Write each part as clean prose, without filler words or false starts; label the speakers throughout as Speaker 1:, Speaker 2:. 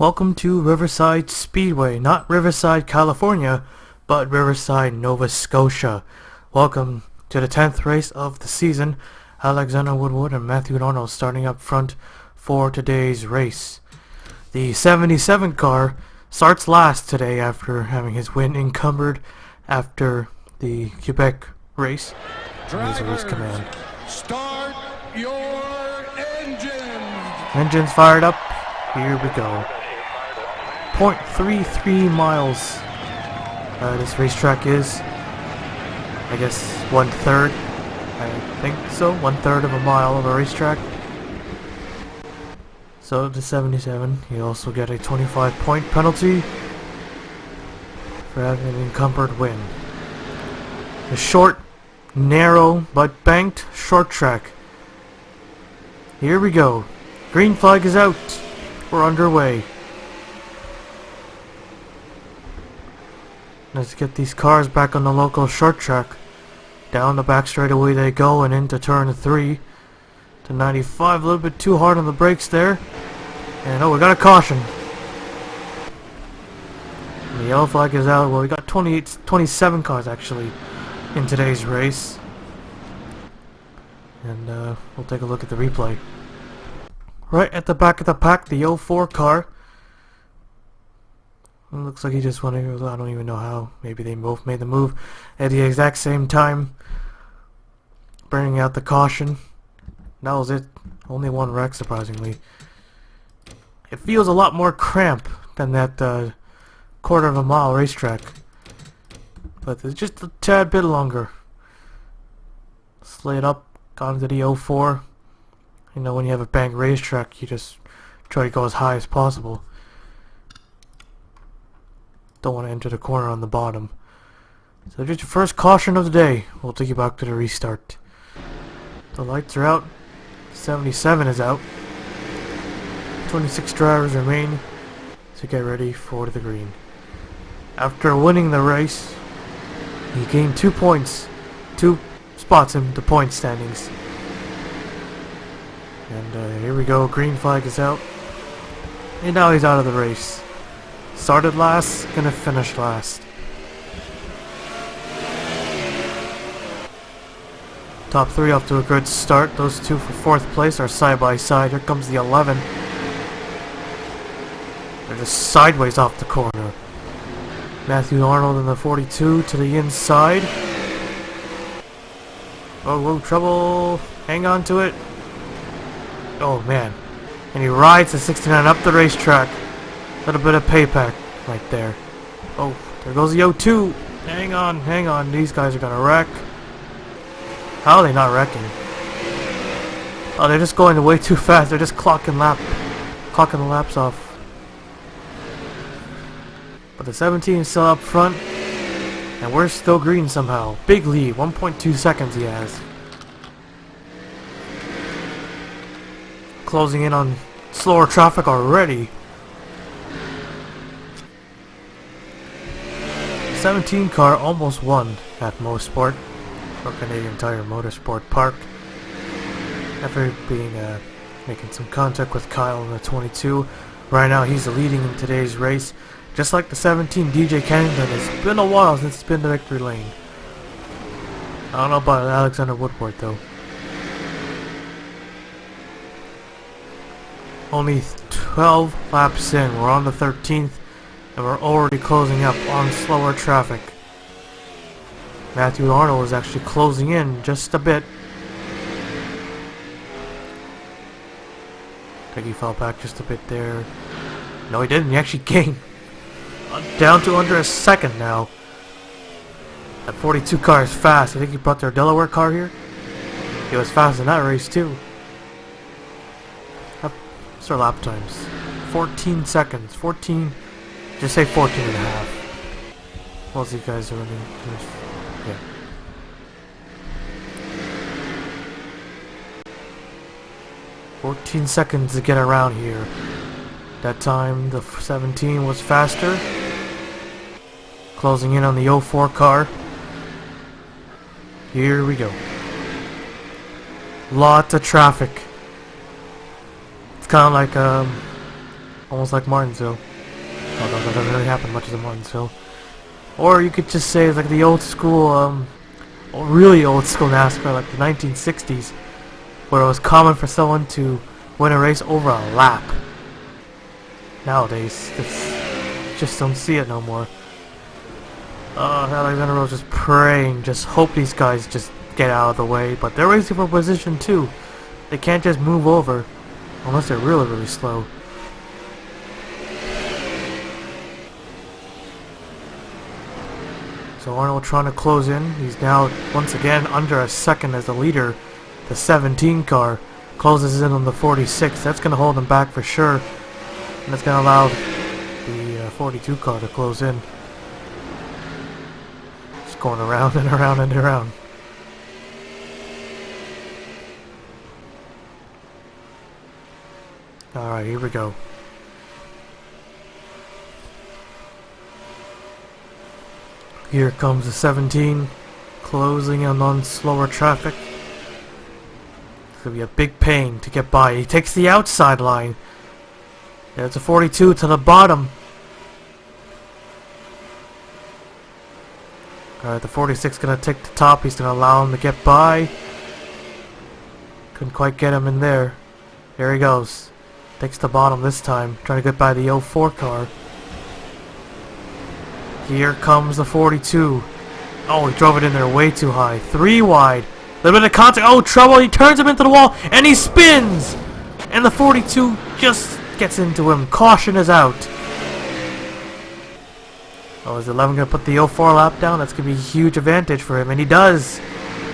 Speaker 1: Welcome to Riverside Speedway, not Riverside, California, but Riverside, Nova Scotia. Welcome to the 10th race of the season. Alexander Woodward and Matthew Arnold starting up front for today's race. The 77 car starts last today after having his win encumbered after the Quebec race. Here's a race command.
Speaker 2: Start your engines!
Speaker 1: Engines fired up. Here we go. 0.33 miles this racetrack is. I guess 1/3. I think so. 1/3 of a mile of a racetrack. So the 77, you also get a 25-point penalty for having an encumbered win. The short, narrow, but banked short track. Here we go. Green flag is out. We're underway. Let's get these cars back on the local short track. Down the back straightaway they go and into turn 3. To 95, a little bit too hard on the brakes there. And oh, we got a caution. The yellow flag is out. Well, we got 27 cars actually in today's race. And we'll take a look at the replay. Right at the back of the pack, the 04 car. It looks like he just went. I don't even know how. Maybe they both made the move at the exact same time, bringing out the caution. That was it. Only one wreck, surprisingly. It feels a lot more cramped than that quarter of a mile racetrack, but it's just a tad bit longer. Slid up, got into the 04. You know, when you have a banked racetrack, you just try to go as high as possible. Don't want to enter the corner on the bottom. So just your first caution of the day. We'll take you back to the restart. The lights are out. 77 is out. 26 drivers remain to get ready for the green. After winning the race, he gained 2 points. 2 spots in the point standings. And here we go. Green flag is out. And now he's out of the race. Started last, gonna finish last. Top 3 off to a good start. Those two for 4th place are side by side. Here comes the 11. They're just sideways off the corner. Matthew Arnold in the 42 to the inside. Oh, trouble. Hang on to it. Oh man. And he rides the 69 up the racetrack. Little bit of payback right there. Oh, there goes the 02. Hang on. These guys are gonna wreck. How are they not wrecking? Oh, they're just going way too fast. They're just clocking the laps off. But the 17 is still up front, and we're still green somehow. Big lead, 1.2 seconds he has. Closing in on slower traffic already. 17 car almost won at Mosport, or Canadian Tire Motorsport Park, after making some contact with Kyle in the 22. Right now he's leading in today's race, just like the 17 DJ Kennington. It's been a while since it's been to victory lane. I don't know about Alexander Woodward though. Only 12 laps in, we're on the 13th. And we're already closing up on slower traffic. Matthew Arnold is actually closing in just a bit. I think he fell back just a bit there. No, he didn't. He actually gained. Down to under a second now. That 42 car is fast. I think he brought their Delaware car here. He was fast in that race too. What's our lap times? 14 seconds. 14... Just say 14 and a half. Well, these guys are running. Yeah. "14 seconds to get around here." That time the 17 was faster. Closing in on the 04 car. Here we go. Lots of traffic. It's kind of like Almost like Martinsville. Although that doesn't really happen much as in Martinsville. Or you could just say it's like the old school, really old school NASCAR, like the 1960s, where it was common for someone to win a race over a lap. Nowadays, just don't see it no more. Alexander Rose just praying, just hope these guys just get out of the way, but they're racing for position too. They can't just move over, unless they're really, really slow. So Arnold trying to close in. He's now once again under a second as the leader. The 17 car closes in on the 46. That's going to hold him back for sure. And that's going to allow the 42 car to close in. Just going around and around and around. Alright, here we go. Here comes the 17, closing in on slower traffic. It's going to be a big pain to get by. He takes the outside line. There's a 42 to the bottom. Alright, the 46 going to take the top. He's going to allow him to get by. Couldn't quite get him in there. There he goes. Takes the bottom this time. Trying to get by the 04 car. Here comes the 42. Oh, he drove it in there way too high. 3 wide. Little bit of contact. Oh, trouble. He turns him into the wall and he spins. And the 42 just gets into him. Caution is out. Oh, is 11 going to put the 04 lap down? That's going to be a huge advantage for him. And he does.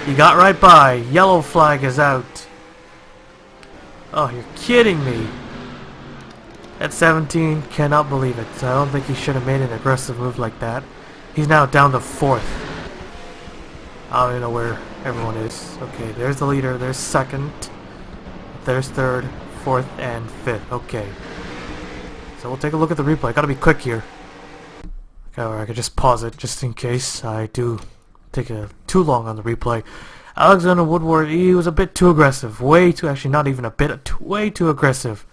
Speaker 1: He got right by. Yellow flag is out. Oh, you're kidding me. At 17, cannot believe it. So I don't think he should have made an aggressive move like that. He's now down to 4th. I don't even know where everyone is. Okay, there's the leader. There's 2nd. There's 3rd, 4th, and 5th. Okay. So we'll take a look at the replay. Gotta be quick here. Okay, or I could just pause it just in case I do take too long on the replay. Alexander Woodward, he was a bit too aggressive. Way too, actually not even a bit, way too aggressive.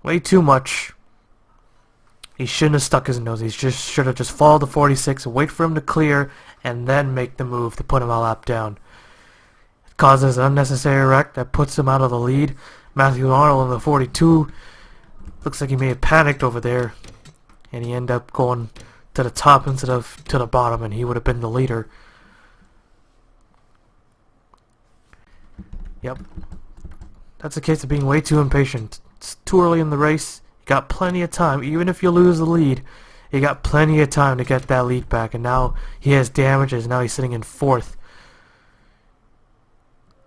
Speaker 1: Way too much. He shouldn't have stuck his nose. He should have just followed the 46 and wait for him to clear and then make the move to put him a lap down. It causes an unnecessary wreck that puts him out of the lead. Matthew Arnold in the 42 looks like he may have panicked over there and he ended up going to the top instead of to the bottom, and he would have been the leader. Yep. That's a case of being way too impatient. It's too early in the race. You got plenty of time. Even if you lose the lead, you got plenty of time to get that lead back. And now he has damages. Now he's sitting in 4th.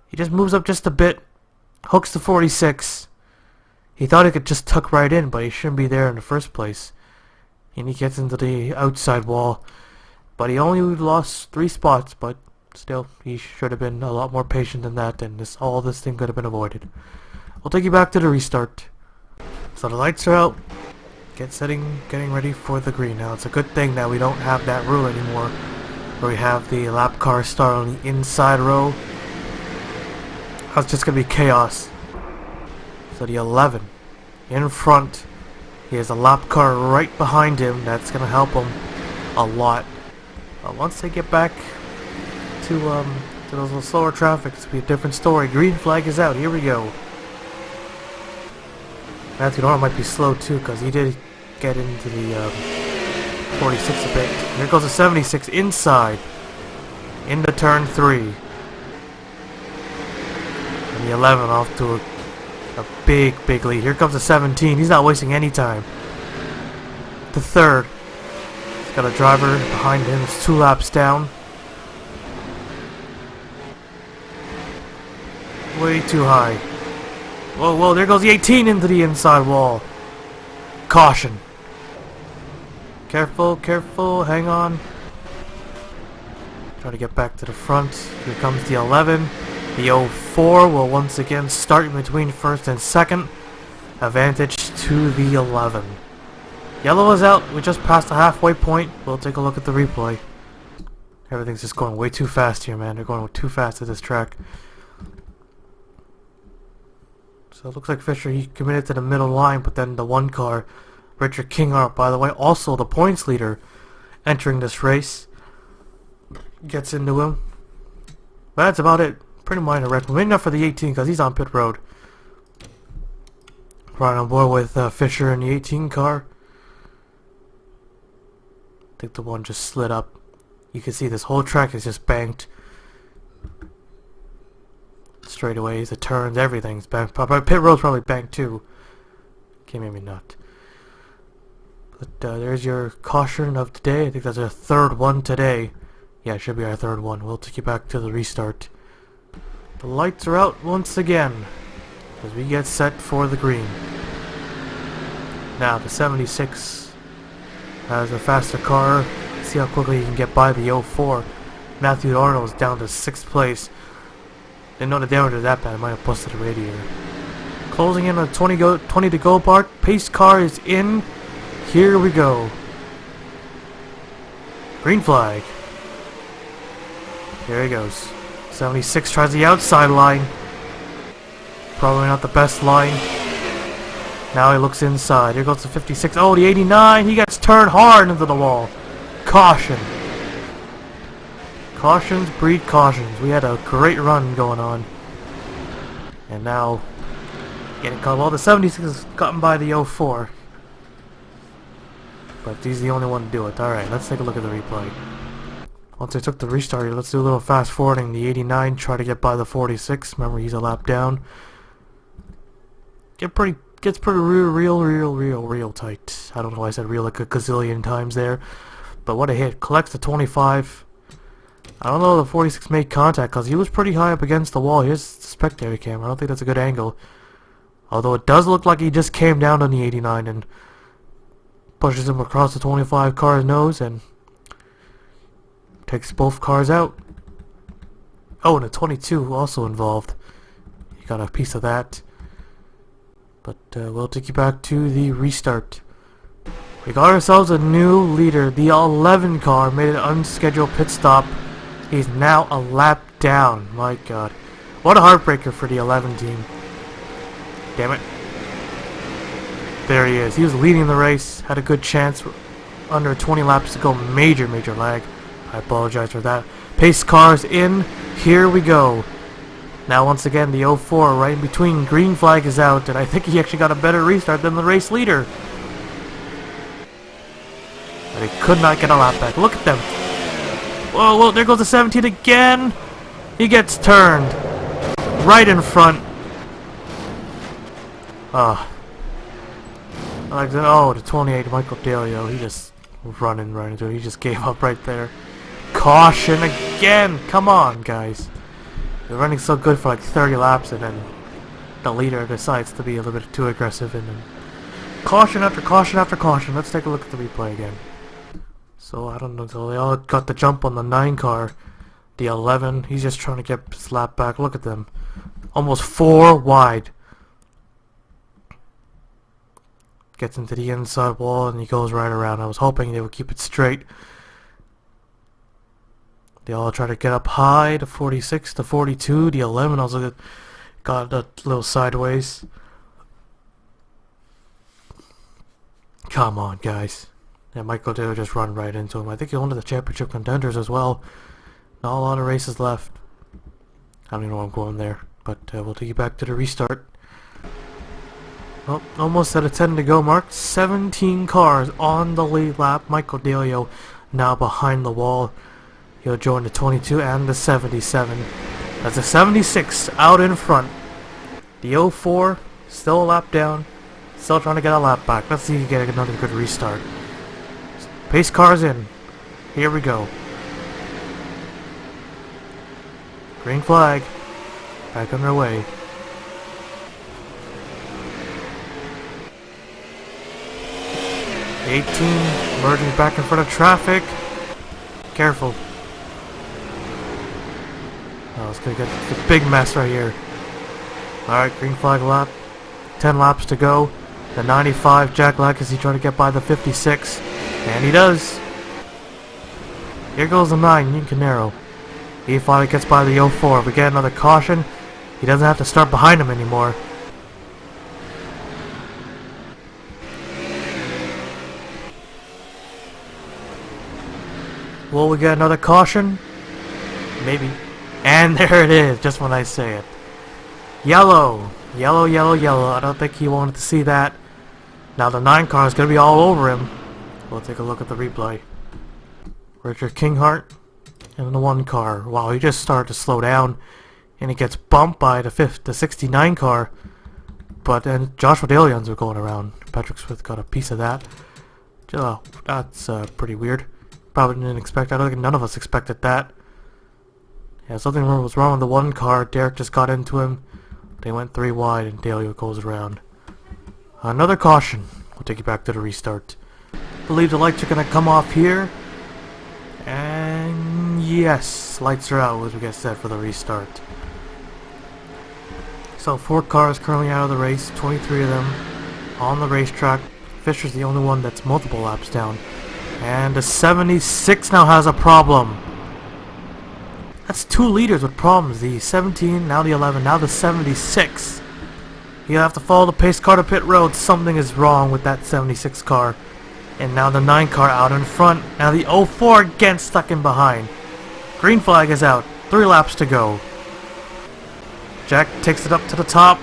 Speaker 1: He just moves up just a bit. Hooks the 46. He thought he could just tuck right in, but he shouldn't be there in the first place. And he gets into the outside wall. But he only lost 3 spots. But still, he should have been a lot more patient than that. And all this thing could have been avoided. We'll take you back to the restart. So the lights are out. Getting ready for the green. Now it's a good thing that we don't have that rule anymore, where we have the lap car start on the inside row. That's just gonna be chaos. So the 11 in front. He has a lap car right behind him. That's gonna help him a lot. Once they get back to those slower traffic, it's gonna be a different story. Green flag is out. Here we go. Matthew Arnold might be slow too, because he did get into the 46 a bit. Here goes the 76 inside into turn 3. And the 11 off to a big lead. Here comes the 17. He's not wasting any time. The 3rd. He's got a driver behind him. It's 2 laps down. Way too high. Whoa, there goes the 18 into the inside wall. Caution. Careful, hang on. Try to get back to the front. Here comes the 11. The 04 will once again start in between 1st and 2nd. Advantage to the 11. Yellow is out. We just passed the halfway point. We'll take a look at the replay. Everything's just going way too fast here, man. They're going too fast at this track. So it looks like Fisher, he committed to the middle line, but then the one car, Richard Kinghart, by the way, also the points leader entering this race, gets into him. But that's about it. Pretty minor wreck. Maybe not for the 18 because he's on pit road. Right on board with Fisher in the 18 car. I think the one just slid up. You can see this whole track is just banked. Straightaways, the turns, everything's banked. Pit road's probably banked too. Okay, maybe not. But there's your caution of today. I think that's our third one today. Yeah, it should be our third one. We'll take you back to the restart. The lights are out once again as we get set for the green. Now the 76 has a faster car. Let's see how quickly he can get by the 04. Matthew Arnold's down to 6th place. Didn't know the damage was that bad. I might have busted the radiator. Closing in on 20 to go part. Pace car is in. Here we go. Green flag. Here he goes. 76 tries the outside line. Probably not the best line. Now he looks inside. Here goes the 56. Oh, the 89. He gets turned hard into the wall. Caution. Cautions breed cautions. We had a great run going on. And now getting caught. Well, the 76 is gotten by the 04. But he's the only one to do it. Alright, let's take a look at the replay. Once I took the restart, let's do a little fast forwarding. The 89 try to get by the 46. Remember, he's a lap down. Gets pretty real tight. I don't know why I said real like a gazillion times there. But what a hit. Collects the 25. I don't know if the 46 made contact because he was pretty high up against the wall. Here's the spectator camera. I don't think that's a good angle. Although it does look like he just came down on the 89 and pushes him across the 25 car's nose and takes both cars out. Oh, and a 22 also involved. You got a piece of that. But we'll take you back to the restart. We got ourselves a new leader. The 11 car made an unscheduled pit stop. He's now a lap down. My God. What a heartbreaker for the 11 team. Damn it. There he is. He was leading the race. Had a good chance. Under 20 laps to go. Major lag. I apologize for that. Pace cars in. Here we go. Now once again the 04 right in between. Green flag is out. And I think he actually got a better restart than the race leader. But he could not get a lap back. Look at them. Whoa, there goes the 17 again. He gets turned. Right in front. Oh, the 28, Michael Delio. He just running right into it. He just gave up right there. Caution again. Come on, guys. They're running so good for like 30 laps and then the leader decides to be a little bit too aggressive and then caution after caution after caution. Let's take a look at the replay again. So, I don't know, so they all got the jump on the 9 car. The 11, he's just trying to get his lap back. Look at them. Almost 4 wide. Gets into the inside wall and he goes right around. I was hoping they would keep it straight. They all try to get up high. The 46, the 42, the 11 also got a little sideways. Come on, guys. Yeah, Michael Dale just run right into him. I think he's one of the championship contenders as well. Not a lot of races left. I don't even know where I'm going there. But we'll take you back to the restart. Well, almost at a 10 to go mark. 17 cars on the lead lap. Michael Delio now behind the wall. He'll join the 22 and the 77. That's the 76 out in front. The 04 still a lap down. Still trying to get a lap back. Let's see if he can get another good restart. Pace cars in. Here we go. Green flag. Back underway. The 18 merging back in front of traffic. Careful. Oh, it's gonna get a big mess right here. Alright, green flag lap. 10 laps to go. The 95, Jack Lacazette trying to get by the 56. And he does. Here goes the 9, Ian Canero. He finally gets by the 04. We get another caution. He doesn't have to start behind him anymore. Will we get another caution? Maybe. And there it is, just when I say it. Yellow. Yellow, yellow, yellow. I don't think he wanted to see that. Now the 9 car is going to be all over him. We'll take a look at the replay. Richard Kinghart in the 1 car. Wow, he just started to slow down. And he gets bumped by the 69 car. But then Joshua DeLeons were going around. Patrick Smith got a piece of that. Oh, that's pretty weird. Probably didn't expect. I don't think none of us expected that. Yeah, something was wrong with the 1 car. Derek just got into him. They went 3 wide and DeLeon goes around. Another caution. We'll take you back to the restart. Believe the lights are gonna come off here. And yes, lights are out as we get set for the restart. So 4 cars currently out of the race, 23 of them on the racetrack. Fisher's the only one that's multiple laps down. And the 76 now has a problem. That's 2 leaders with problems. The 17, now the 11, now the 76. You have to follow the pace car to pit road. Something is wrong with that 76 car. And now the 9 car out in front. Now the 04 again stuck in behind. Green flag is out. 3 laps to go. Jack takes it up to the top.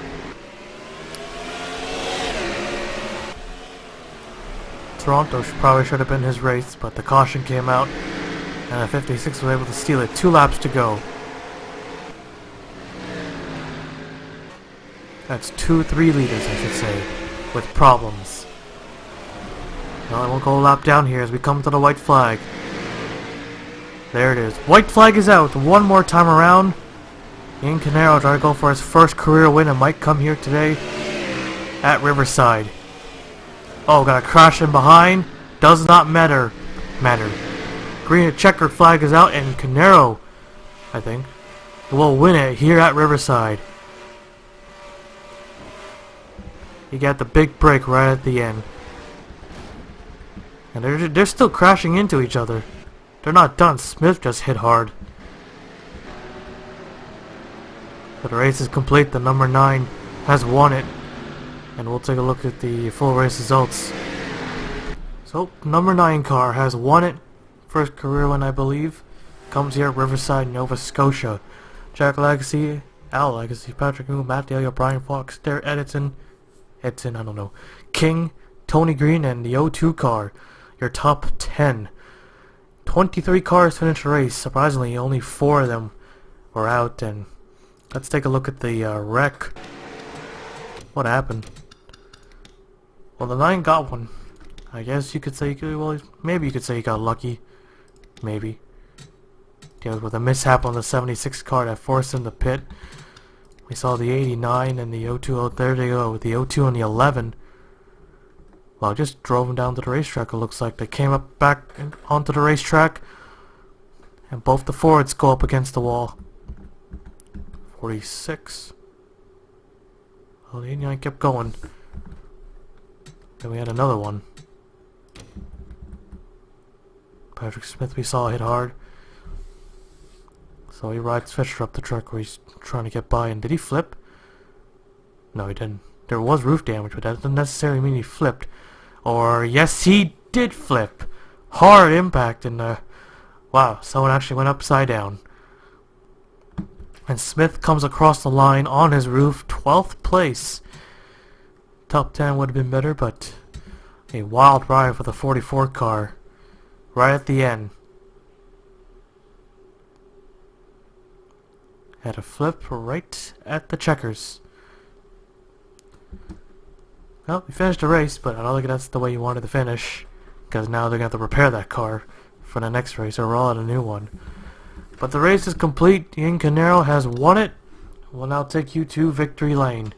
Speaker 1: Toronto probably should have been his race, but the caution came out. And the 56 was able to steal it. 2 laps to go. That's 3 leaders, I should say, with problems. Well, I won't go a lap down here as we come to the white flag. There it is. White flag is out. 1 more time around. Ian Canaro trying to go for his first career win and might come here today at Riverside. Oh, got a crash in behind. Does not matter. Green checkered flag is out and Canaro, I think, will win it here at Riverside. He got the big break right at the end. And they're still crashing into each other. They're not done. Smith just hit hard. But the race is complete. The number 9 has won it. And we'll take a look at the full race results. So, number 9 car has won it. First career win, I believe. Comes here at Riverside, Nova Scotia. Jack Legacy, Al Legacy, Patrick Moon, Matt Daly, Brian Fox, Derek Edson, I don't know, King, Tony Green, and the 02 car. Your top 10. 23 cars finished the race. Surprisingly, only 4 of them were out. And let's take a look at the wreck. What happened? Well, the 9 got one. I guess you could say, well, maybe you could say he got lucky. Maybe. Deals with a mishap on the 76 car that forced him to pit. We saw the 89 and the 02. Oh, there they go with the 02 and the 11. Well, I just drove him down to the racetrack. It looks like they came up back onto the racetrack, and both the Fords go up against the wall. 46. Well, the 89 kept going. Then we had another one. Patrick Smith we saw hit hard. So he rides Fisher up the truck where he's trying to get by. And did he flip? No, he didn't. There was roof damage, but that doesn't necessarily mean he flipped. Or, yes, he did flip. Hard impact, and wow, someone actually went upside down. And Smith comes across the line on his roof, 12th place. Top 10 would have been better, but a wild ride for the 44 car. Right at the end. Had a flip right at the checkers. Well, we finished the race, but I don't think that's the way you wanted to finish. Because now they're going to have to repair that car for the next race, or roll out a new one. But the race is complete. Ian Canaro has won it. We'll now take you to victory lane.